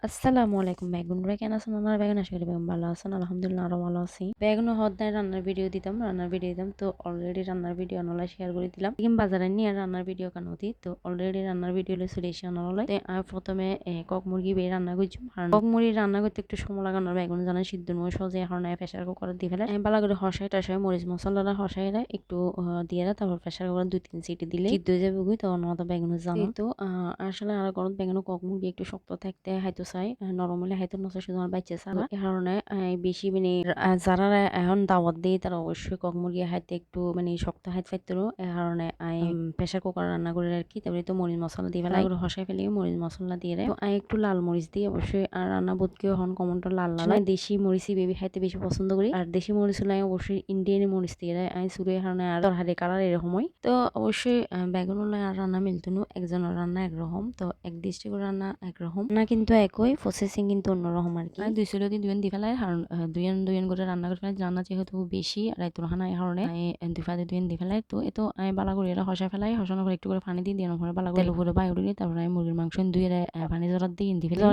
আসসালামু আলাইকুম বেগুনরা কেন আছেন আপনারা বেগুন আশা করি বেগুন ভালো আছেন আলহামদুলিল্লাহ আরো ভালো আছি বেগুন হদ্দায় রান্নার ভিডিও দিতাম তো অলরেডি রান্নার ভিডিও আনলা শেয়ার করে দিলাম কিন্তু বাজারে নিয়ে রান্নার ভিডিও কানুতি তো অলরেডি রান্নার ভিডিও চলে এসে আনলা প্রথমে কক মুরগি বে রান্না করছি কক মুরগি রান্না করতে একটু সময় লাগানোর বেগুন জানা সিদ্ধ নয় সহজে এখন প্রেসার কুকার দিয়ে ফেলে ভালো করে হসাই টাসাই মরিচ মশলাটা হসাই একটু দিয়ে তারপর প্রেসার কুকার 2-3 সিটি দিলে সিদ্ধ হয়ে যাবে তখন মতো বেগুন জানো তো আসলে আর গরম বেগুন কক মুরগি একটু শক্ত থাকতে হয়তো চাই নরম হলে হয়তো নষ্ট শুধু আমার বাচ্চা ছাড়া এই কারণে বেশি মানে যারা এখন দাওয়াত দিই তারা অবশ্যই কক মুরগি হাইতে একটু মানে শক্ত হাইতে পাইতো এই কারণে প্রেসার কুকার রান্না করে আর কি তারপরে তো মরিচ মশলা দিয়ে ফেলাই হসাই ফেলে মরিচ মশলা দিয়ে তো একটু লাল মরিচ দিয়ে অবশ্যই আর রান্না বোধকেও এখন কমনটা লাল লাল দেশি মরিচই বেবি খাইতে বেশি পছন্দ করি আর দেশি মরিচ হলে অবশ্যই ইন্ডিয়ান মরিচ দিয়ে আমি চুড়ে কারণে আর তরহারি কালার এরকমই তো অবশ্যই বেগুন হলে আর রান্না মিলতো একজনের রান্না একরকম তো এক ডিস্ট্রিক্টের রান্না একরকম না কিন্তু একই প্রসেসিং কিন্তু অন্যরকম আর কি দুই চুলো দিয়ে দুই ফেলাই কারণ দুই করে রান্না করে ফেলাই রান্না যেহেতু বেশি আর এত হানা এই কারণে দুই ফাঁদে দুই ফেলাই তো এতো আমি বালা করে এরা হসা ফেলাই হসানোর করে একটু করে পানি দিয়ে দিয়ে বালা করে উপরে বাই উঠে তারপরে আমি মুরগির মাংস দুই পানি জড়াত দিয়ে দি ফেলে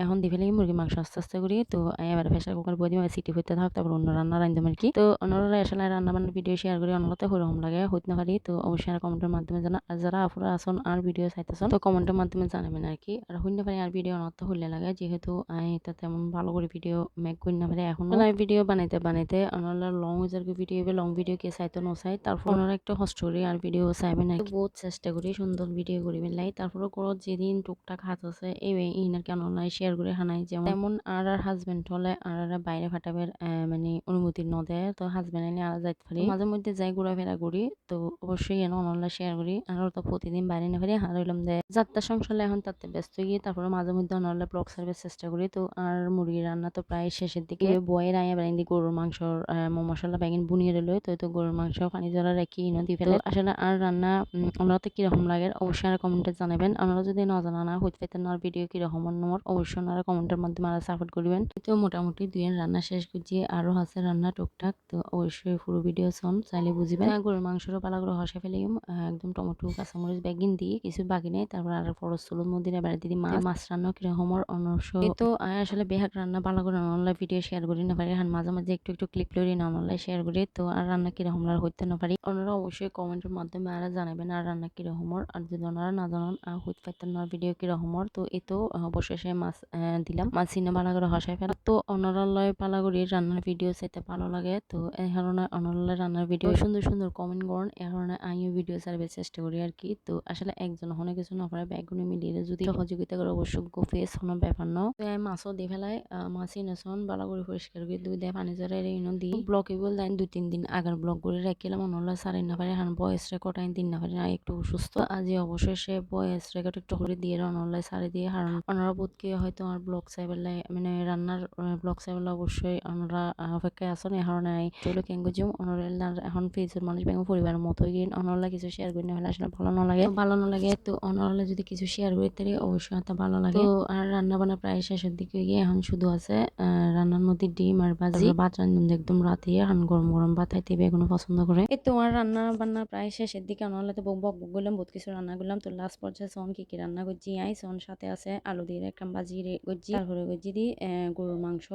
এখন দি ফেলে মুরগির মাংস আস্তে আস্তে করি তো এবার প্রেসার কুকার বই দিয়ে সিটি হইতে থাক তারপর অন্য রান্না রান্ধতাম আর কি তো অন্যরা আসলে রান্না বান্নার ভিডিও শেয়ার করি অন্যতে হরম লাগে হইতে না পারি তো অবশ্যই আর কমেন্টের মাধ্যমে জানা আর যারা আপুরা আসন আর ভিডিও চাইতেছেন তো কমেন্টের মাধ্যমে জানাবেন আর কি আর হইতে পারি আর ভিডিও অনত হইলে লাগে যেহেতু এটা তেমন ভালো করে ভিডিও মেক করি না পারে এখন ভিডিও বানাইতে অনলা লং ভিডিও লং ভিডিও কে চাইতো নচাই তারপর ওনারা একটু কষ্ট করি আর ভিডিও চাইবেন আর বহুত চেষ্টা করি সুন্দর ভিডিও করি লাই তারপরে করো যেদিন টুকটাক হাত আছে এই ইনার কেন শেয়ার করে হানাই যেমন আর হাজবেন্ড হলে আর বাইরে ফাটাবে মানে অনুমতি ন দেয় তো হাজবেন্ড এনে আর যাইতে পারি মাঝে মধ্যে যাই ঘোরাফেরা করি তো অবশ্যই এনে অনলা শেয়ার করি আর তো প্রতিদিন বাইরে না পারি আর হইলাম যে যাত্রা সংসারে এখন তাতে ব্যস্ত গিয়ে তারপরে মাঝে মধ্যে অনলা ব্লগ সার্ভিস চেষ্টা করি তো আর মুরগির রান্না তো প্রায় শেষের দিকে বয়ের আয়া বেড়াই গরুর মাংসর মশলা বেগিন বুনিয়ে রইল তো গরুর মাংস পানি জলা রেখে দি ফেলে আসলে আর রান্না ওনারা তো কিরকম লাগে অবশ্যই আর কমেন্টে জানাবেন ওনারা যদি না জানা না হইতে পারতেন আর ভিডিও কিরকম নম্বর অবশ্যই ওনারা কমেন্টের মাধ্যমে আর সাপোর্ট করবেন তো মোটামুটি দুই রান্না শেষ করছি আরো আছে রান্না টুকটাক তো অবশ্যই পুরো ভিডিও শোন চাইলে বুঝবেন গরুর মাংসরও পালা করে হসে ফেলে একদম টমেটো কাঁচামরিচ বেগিন দিয়ে কিছু বাকি নেই তারপর আর খরচ চলুন মন্দিরে বেড়া দিদি মাছ রান্না কিরকম অনর্শ তো আসলে বেহাক রান্না পালা করে অনলাইন ভিডিও শেয়ার করি না পারি মাঝে মাঝে একটু একটু ক্লিপ লড়ি না অনলাইন শেয়ার করি তো আর রান্না কিরকম হইতে না পারি ওনারা অবশ্যই কমেন্টের মাধ্যমে আর জানাবেন আর রান্না কিরকম আর যদি ওনারা না জানান হইতে পারতেন না ভিডিও কিরকম তো এই তো অবশেষে মাছ দিলাম মাছ সিনে পালা করে হসাই ফেলা তো অনরালয় পালা করি রান্নার ভিডিও চাইতে ভালো লাগে তো এই কারণে অনরালয় রান্নার ভিডিও সুন্দর সুন্দর কমেন্ট করেন এই কারণে আমিও ভিডিও সার্ভের চেষ্টা করি আর কি তো আসলে একজন হনে কিছু না পারে ব্যাগুনে মিলিয়ে যদি সহযোগিতা করে অবশ্যই ফেস কোনো ব্যাপার ন তো আমি মাছও দিয়ে ফেলাই মাছ ইনেছন ভালো করে পরিষ্কার করে দুই দেয় পানি জড়াই ইনো দিই ব্লকে বল দেন 2-3 দিন আগের ব্লক করে রাখিলাম অনলা সারি না পারে হান বয়েস রেকর্ড আইন দিন না পারে একটু অসুস্থ আজ অবশ্যই সে বয়েস রেকর্ড একটু করে দিয়ে অনলাইন সারি দিয়ে হারণ ওনারা বোধকে হয়তো আমার ব্লগ চাইবেলাই মানে রান্নার ব্লগ চাইবেলা অবশ্যই ওনারা অপেক্ষায় আসেন এই কারণে চলো কেঙ্গো যাও ওনারা এখন ফেসের মানুষ ব্যাংক পরিবারের মতো গিয়ে ওনারা কিছু শেয়ার করে না আসলে ভালো না লাগে তো ওনারা যদি কিছু শেয়ার করে তাহলে অবশ্যই এটা ভালো লাগে তো আর রান্না বান্না প্রায় শেষের দিকে গিয়ে এখন শুধু আছে রান্নার মধ্যে ডিম আর ভাজি ভাত রান্ধুন একদম রাতে এখন গরম গরম ভাত খাইতে বেগুনো পছন্দ করে এই তোমার রান্না বান্না প্রায় শেষের দিকে অনলাইনে তো বক করলাম বহুত কিছু রান্না করলাম তো লাস্ট পর্যায়ে সন কি রান্না করছি সন সাথে আছে আলু দিয়ে একটা ভাজি করছি তারপরে করছি দি গরুর মাংস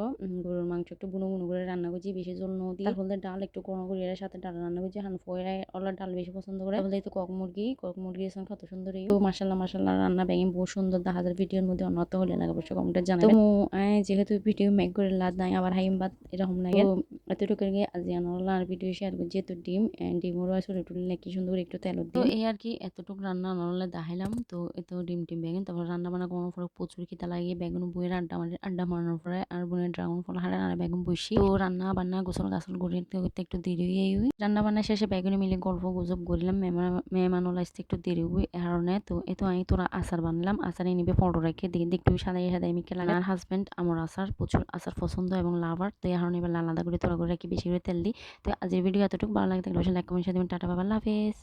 একটু বুনো বুনো করে রান্না করছি বেশি জল নদী তারপরে ডাল একটু কোনো করে এর সাথে ডাল রান্না করছি হান ফয়রাই ওলা ডাল বেশি পছন্দ করে তাহলে তো কক মুরগি সন কত সুন্দর তো মাশাল্লাহ রান্না ব্যাঙে বহু সুন্দর 10,000 ভিডিওর মধ্যে অন্যত হলে লাগে অবশ্যই কমেন্টে জানাবেন তো যেহেতু ভিডিও মেক করে লাদ নাই আবার হাইম বাদ এরকম লাগে এতটুকু গিয়ে আজ আর ভিডিও শেয়ার করছি তো ডিমরও আসলে টুলে কি সুন্দর একটু তেল তো এই আর কি এতটুকু রান্না নরলে দেখাইলাম তো এত ডিম বেগুন তারপর রান্না বান্না কোনো পরে প্রচুর খিদা লাগিয়ে বেগুন বইয়ের আড্ডা মারানোর পরে আর বোনের ড্রাগন ফল হারে আর বেগুন বসি তো রান্না বান্না গোসল গাছল করতে করতে একটু দেরি হয়ে রান্না বান্না শেষে বেগুনে মিলে গল্প গুজব করিলাম মেহমান আসতে একটু দেরি হই এ কারণে তো এতো আমি তোরা আচার বানালাম আচারে নিবে ফটো রেখে দিকে একটু সাদাই মিকে লাগে আর হাজবেন্ড আমার আচার প্রচুর আচার পছন্দ এবং লাভার তো এই কারণে এবার আলাদা করে তোরা করে রাখি বেশি করে তেল দিই তো আজকের ভিডিও এতটুকু ভালো লাগে থাকলে অবশ্যই লাইক কমেন্ট সাথে টাটা বাবা আল্লাহ হাফেজ।